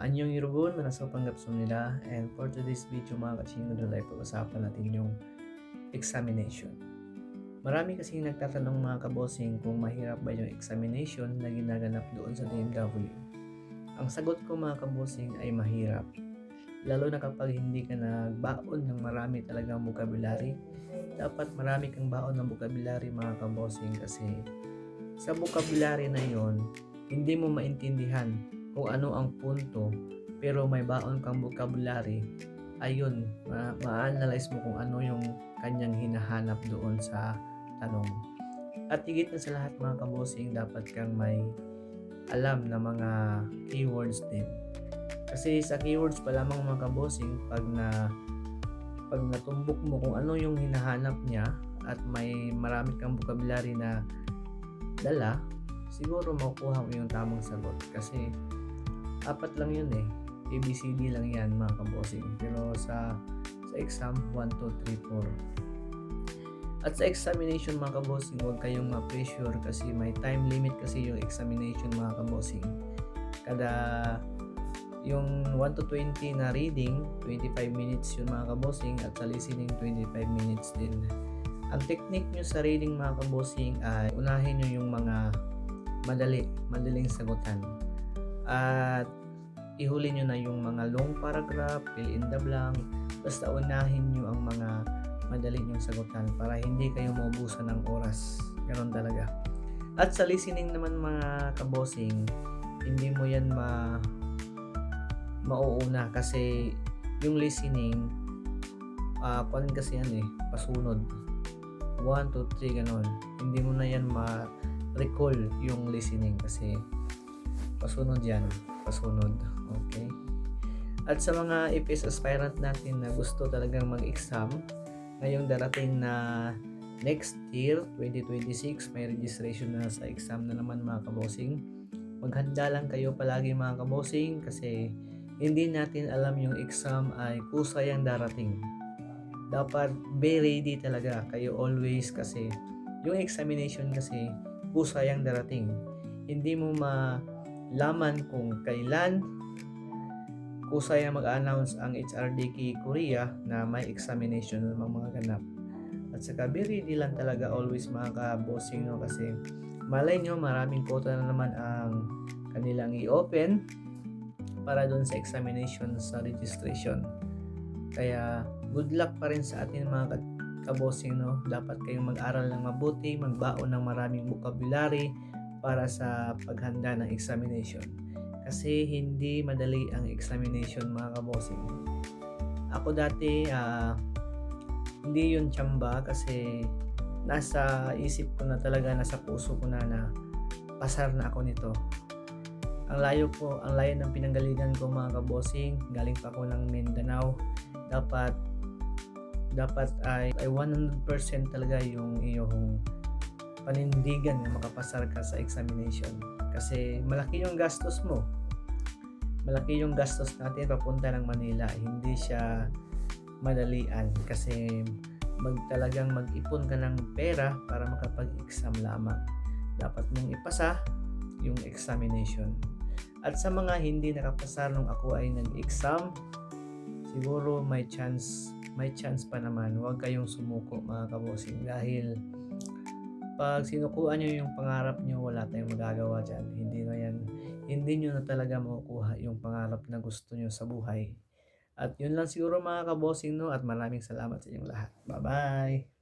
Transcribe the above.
Anyong Yorobun, manasa panggap nila, and for today's video mga kachingodol ay pag-usapan natin yung examination. Marami kasing nagtatanong mga kabosing kung mahirap ba yung examination na ginaganap doon sa DMW. Ang sagot ko mga kabosing ay mahirap. Lalo na kapag hindi ka nagbaon ng marami talagang vocabulary. Dapat marami kang baon ng vocabulary mga kabosing kasi sa vocabulary na yon hindi mo maintindihan kung ano ang punto, pero may baon kang vocabulary, ayun, ma-analyze mo kung ano yung kanyang hinahanap doon sa tanong. At higit na sa lahat mga kabosing, dapat kang may alam na mga keywords din. Kasi sa keywords pa lamang mga kabosing, pag natumbok mo kung ano yung hinahanap niya at may marami kang vocabulary na dala, siguro makukuha mo yung tamang sagot. Kasi apat lang yun ABCD lang yan mga kabosing. Pero sa exam, 1, 2, 3, 4. At sa examination mga kabosing, huwag kayong ma-pressure kasi may time limit kasi yung examination mga kabosing. Kada yung 1 to 20 na reading, 25 minutes yun mga kabosing, at sa listening 25 minutes din. Ang technique nyo sa reading mga kabosing ay unahin nyo yung mga madaling sagutan. At ihuli nyo na yung mga long paragraph, fill in the blank, basta unahin nyo ang mga madali nyong sagutan para hindi kayo maubusan ng oras. Ganon talaga. At sa listening naman mga kabosing, hindi mo yan mauuna kasi yung listening, kuan kasi yan pasunod. 1, 2, 3, ganon. Hindi mo na yan ma-recall yung listening kasi pasunod yan. Pasunod. Okay? At sa mga APS aspirant natin na gusto talagang mag-exam, ngayong darating na next year, 2026, may registration na sa exam na naman mga kabosing. Maghanda lang kayo palagi mga kabosing kasi hindi natin alam yung exam ay kusay ang darating. Dapat be ready talaga kayo always kasi yung examination kasi kusay ang darating. Hindi mo malaman kung kailan kusay ang mag-announce ang HRDK Korea na may examination ng mga ganap. At saka be ready lang talaga always mga kabosing kasi malay nyo maraming quota na naman ang kanilang i-open para doon sa examination sa registration. Kaya good luck pa rin sa atin mga kabosing Dapat kayong mag-aral ng mabuti, magbaon ng maraming vocabulary para sa paghanda ng examination. Kasi hindi madali ang examination mga kabosing. Ako dati hindi yun tsamba kasi nasa isip ko na talaga, nasa puso ko na pasar na ako nito. Ang layo ng pinanggalingan ko mga kabosing, galing pa ako ng Mindanao. Dapat ay 100% talaga yung iyong panindigan na makapasar ka sa examination. Kasi malaki yung gastos mo. Malaki yung gastos natin papunta ng Manila. Hindi siya madalian kasi talagang mag-ipon ka ng pera para makapag-exam lamang. Dapat mong ipasa yung examination. At sa mga hindi nakapasa nung ako ay nag-exam, siguro may chance pa naman. Huwag kayong sumuko mga kabosing dahil pag sinukuan nyo yung pangarap nyo, wala tayong magagawa dyan. Hindi nyo na talaga makukuha yung pangarap na gusto nyo sa buhay. At yun lang siguro mga kabosing at maraming salamat sa inyong lahat. Bye-bye!